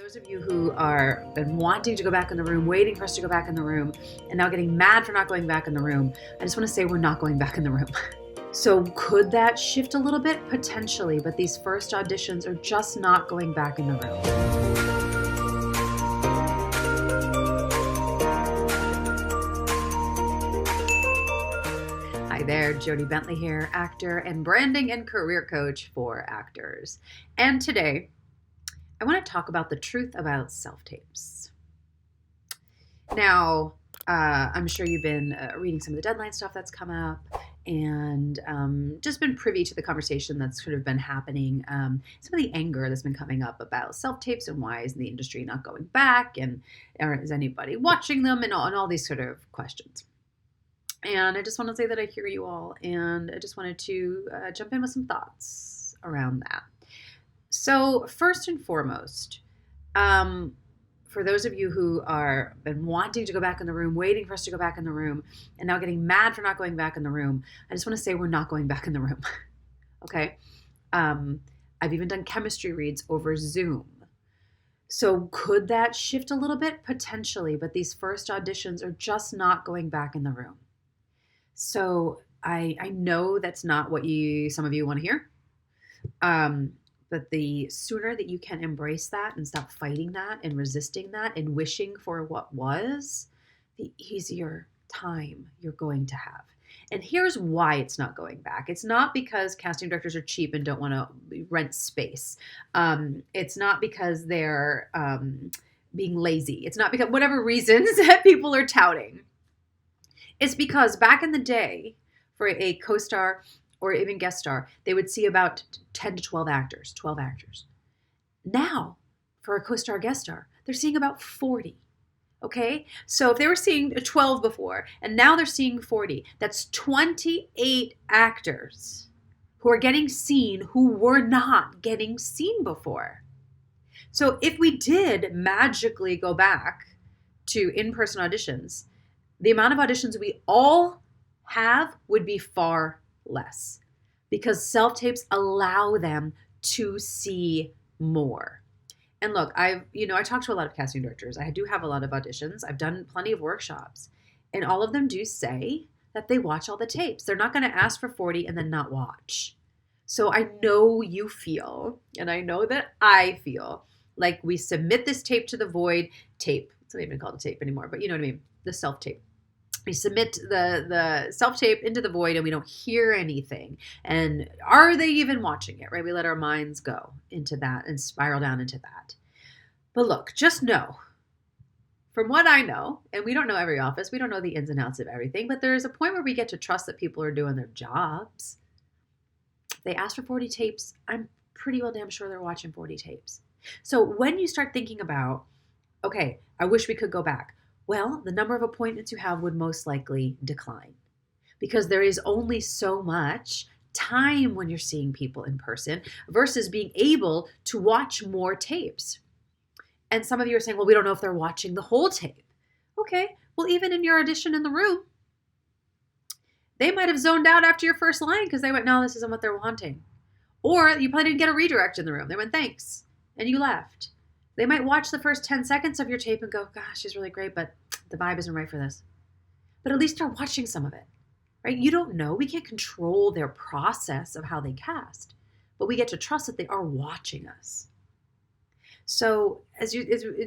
those of you who are been wanting to go back in the room, waiting for us to go back in the room, and now getting mad for not going back in the room, I just want to say we're not going back in the room. So could that shift a little bit? Potentially, but these first auditions are just not going back in the room. Hi there, Jodie Bentley here, actor and branding and career coach for actors. And today, I want to talk about the truth about self-tapes. Now, I'm sure you've been reading some of the deadline stuff that's come up and just been privy to the conversation that's sort of been happening. Some of the anger that's been coming up about self-tapes and why is the industry not going back, and is anybody watching them, and all these sort of questions. And I just want to say that I hear you all, and I just wanted to jump in with some thoughts around that. So first and foremost, for those of you who are been wanting to go back in the room, waiting for us to go back in the room, and now getting mad for not going back in the room, I just want to say we're not going back in the room. Okay? I've even done chemistry reads over Zoom. So could that shift a little bit? Potentially, but these first auditions are just not going back in the room. So I know that's not what some of you want to hear. But the sooner that you can embrace that and stop fighting that and resisting that and wishing for what was, the easier time you're going to have. And here's why it's not going back. It's not because casting directors are cheap and don't want to rent space. It's not because they're being lazy. It's not because whatever reasons that people are touting. It's because back in the day, for a co-star or even guest star, they would see about 10 to 12 actors. Now, for a co-star guest star, they're seeing about 40. Okay? So if they were seeing 12 before, and now they're seeing 40, that's 28 actors who are getting seen who were not getting seen before. So if we did magically go back to in-person auditions, the amount of auditions we all have would be far less, because self-tapes allow them to see more. And look, I talk to a lot of casting directors. I do have a lot of auditions. I've done plenty of workshops, and all of them do say that they watch all the tapes. They're not going to ask for 40 and then not watch. So I know you feel, and I know that I feel, like we submit this tape to the void. Tape, it's not even called a tape anymore, but you know what I mean, the self-tape. We submit the self-tape into the void and we don't hear anything. And are they even watching it, right? We let our minds go into that and spiral down into that. But look, just know, from what I know, and we don't know every office, we don't know the ins and outs of everything, but there is a point where we get to trust that people are doing their jobs. If they ask for 40 tapes, I'm pretty well damn sure they're watching 40 tapes. So when you start thinking about, okay, I wish we could go back. Well, the number of appointments you have would most likely decline, because there is only so much time when you're seeing people in person versus being able to watch more tapes. And some of you are saying, well, we don't know if they're watching the whole tape. Okay, well, even in your audition in the room, they might have zoned out after your first line because they went, no, this isn't what they're wanting. Or you probably didn't get a redirect in the room. They went, thanks, and you left. They might watch the first 10 seconds of your tape and go, gosh, she's really great, but the vibe isn't right for this. But at least they're watching some of it, right? You don't know. We can't control their process of how they cast, but we get to trust that they are watching us. So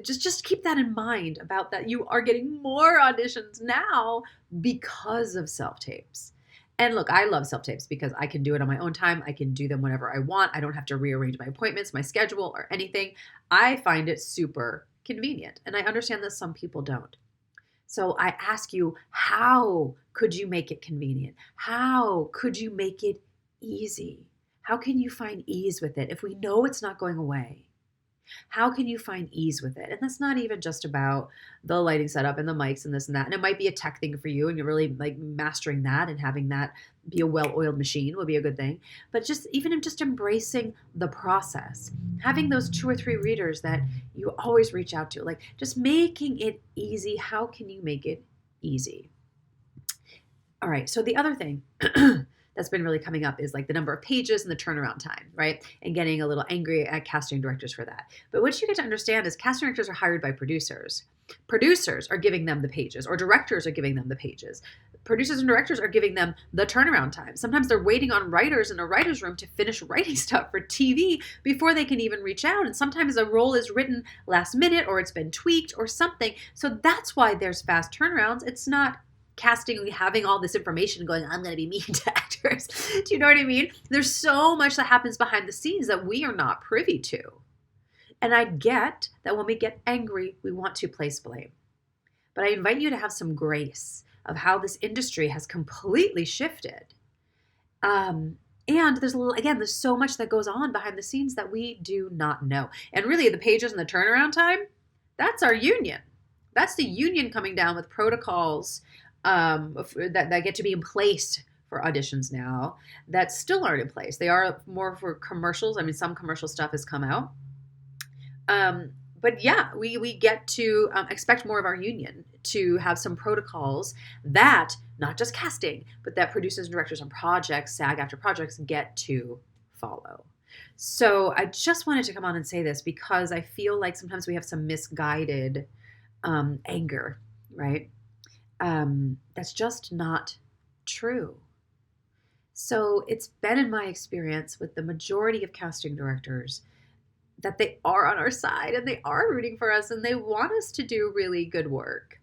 just keep that in mind about that. You are getting more auditions now because of self-tapes. And look, I love self-tapes because I can do it on my own time. I can do them whenever I want. I don't have to rearrange my appointments, my schedule, or anything. I find it super convenient. And I understand that some people don't. So I ask you, how could you make it convenient? How could you make it easy? How can you find ease with it if we know it's not going away? How can you find ease with it? And that's not even just about the lighting setup and the mics and this and that. And it might be a tech thing for you and you're really like mastering that, and having that be a well-oiled machine will be a good thing. But just embracing the process, having those 2 or 3 readers that you always reach out to, like just making it easy. How can you make it easy? All right. So the other thing that's been really coming up is like the number of pages and the turnaround time, right? And getting a little angry at casting directors for that. But what you get to understand is casting directors are hired by producers. Producers are giving them the pages, or directors are giving them the pages. Producers and directors are giving them the turnaround time. Sometimes they're waiting on writers in a writer's room to finish writing stuff for TV before they can even reach out. And sometimes a role is written last minute, or it's been tweaked or something. So that's why there's fast turnarounds. It's not casting, having all this information going, I'm going to be mean to actors. Do you know what I mean? There's so much that happens behind the scenes that we are not privy to. And I get that when we get angry, we want to place blame. But I invite you to have some grace of how this industry has completely shifted. And there's so much that goes on behind the scenes that we do not know. And really, the pages and the turnaround time, that's our union. That's the union coming down with protocols that get to be in place for auditions now that still aren't in place. They are more for commercials. I mean, some commercial stuff has come out. But yeah, we get to expect more of our union to have some protocols that not just casting, but that producers and directors on projects, SAG-AFTRA projects, get to follow. So I just wanted to come on and say this because I feel like sometimes we have some misguided anger, right? That's just not true. So it's been in my experience with the majority of casting directors that they are on our side and they are rooting for us and they want us to do really good work.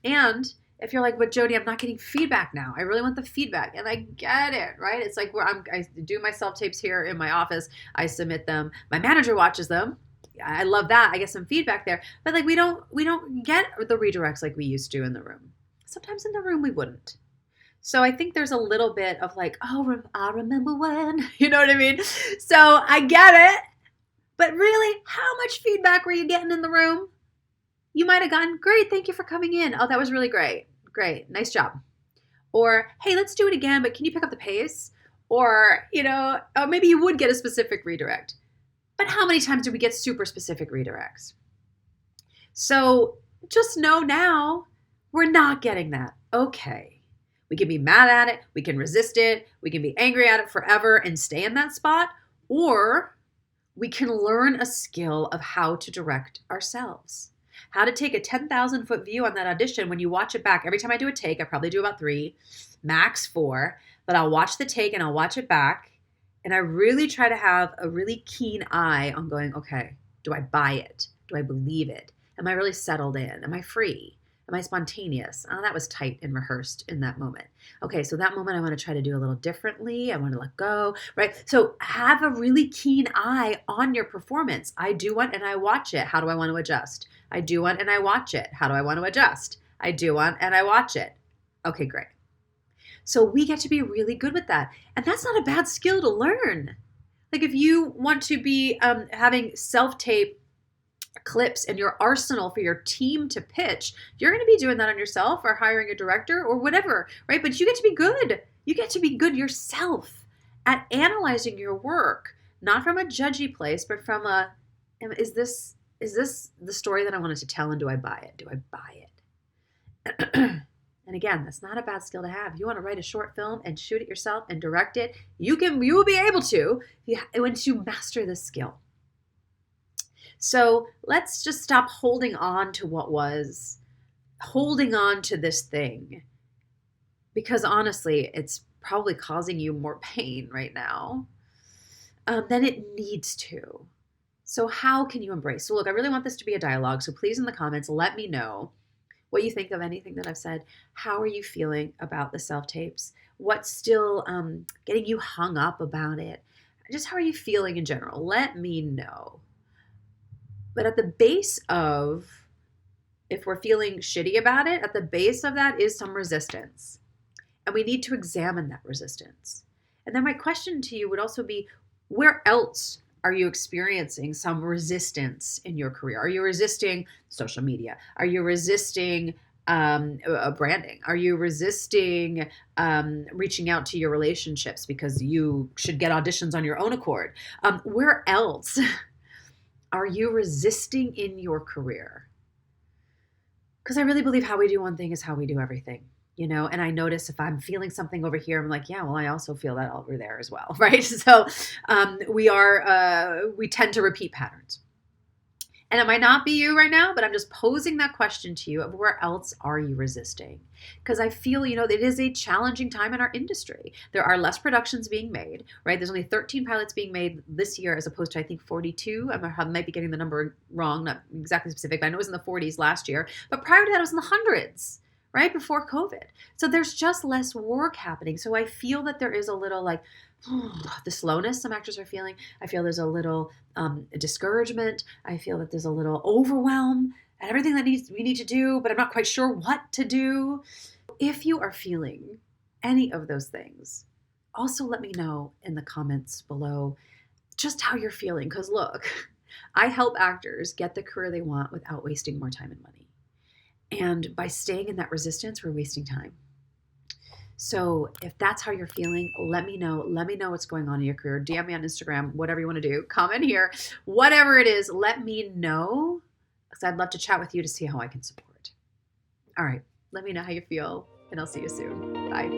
And if you're like, but Jodie, I'm not getting feedback now. I really want the feedback. And I get it, right? It's like I do my self-tapes here in my office. I submit them. My manager watches them. I love that. I get some feedback there. But like we don't get the redirects like we used to in the room. Sometimes in the room we wouldn't. So I think there's a little bit of like, oh, I remember when, you know what I mean? So I get it. But really, how much feedback were you getting in the room? You might have gotten, great, thank you for coming in. Oh, that was really great. Great, nice job. Or, hey, let's do it again, but can you pick up the pace? Or, maybe you would get a specific redirect. But how many times do we get super specific redirects? So just know now, we're not getting that. Okay. We can be mad at it. We can resist it. We can be angry at it forever and stay in that spot. Or we can learn a skill of how to direct ourselves. How to take a 10,000 foot view on that audition when you watch it back. Every time I do a take, I probably do about 3, max 4, but I'll watch the take and I'll watch it back. And I really try to have a really keen eye on going, okay, do I buy it? Do I believe it? Am I really settled in? Am I free? Am I spontaneous? Oh, that was tight and rehearsed in that moment. Okay, so that moment I want to try to do a little differently. I want to let go, right? So have a really keen eye on your performance. I do one and I watch it. How do I want to adjust? I do one and I watch it. How do I want to adjust? I do one and I watch it. Okay, great. So we get to be really good with that. And that's not a bad skill to learn. Like if you want to be having self-tape clips in your arsenal for your team to pitch, you're going to be doing that on yourself or hiring a director or whatever, right? But you get to be good. You get to be good yourself at analyzing your work, not from a judgy place, but from is this the story that I wanted to tell, and do I buy it? Do I buy it? And again, that's not a bad skill to have. You want to write a short film and shoot it yourself and direct it, you will be able to once you master this skill. So let's just stop holding on to what was, holding on to this thing, because honestly, it's probably causing you more pain right now than it needs to. So how can you embrace? So look, I really want this to be a dialogue. So please in the comments, let me know what you think of anything that I've said. How are you feeling about the self-tapes? What's still getting you hung up about it? Just how are you feeling in general? Let me know. But at the base of, if we're feeling shitty about it, at the base of that is some resistance. And we need to examine that resistance. And then my question to you would also be, where else are you experiencing some resistance in your career? Are you resisting social media? Are you resisting branding? Are you resisting reaching out to your relationships because you should get auditions on your own accord? Where else are you resisting in your career? Because I really believe how we do one thing is how we do everything. And I notice if I'm feeling something over here, I'm like, yeah, well, I also feel that over there as well, right? So we tend to repeat patterns. And it might not be you right now, but I'm just posing that question to you of where else are you resisting? Because I feel, it is a challenging time in our industry. There are less productions being made, right? There's only 13 pilots being made this year as opposed to, I think, 42. I might be getting the number wrong, not exactly specific, but I know it was in the 40s last year. But prior to that, it was in the hundreds, right? Before COVID. So there's just less work happening. So I feel that there is a little like, the slowness some actors are feeling. I feel there's a little discouragement. I feel that there's a little overwhelm at everything that we need to do, but I'm not quite sure what to do. If you are feeling any of those things, also let me know in the comments below just how you're feeling. Because look, I help actors get the career they want without wasting more time and money. And by staying in that resistance, we're wasting time. So if that's how you're feeling, let me know. Let me know what's going on in your career. DM me on Instagram, whatever you want to do. Comment here. Whatever it is, let me know because I'd love to chat with you to see how I can support. All right. Let me know how you feel, and I'll see you soon. Bye.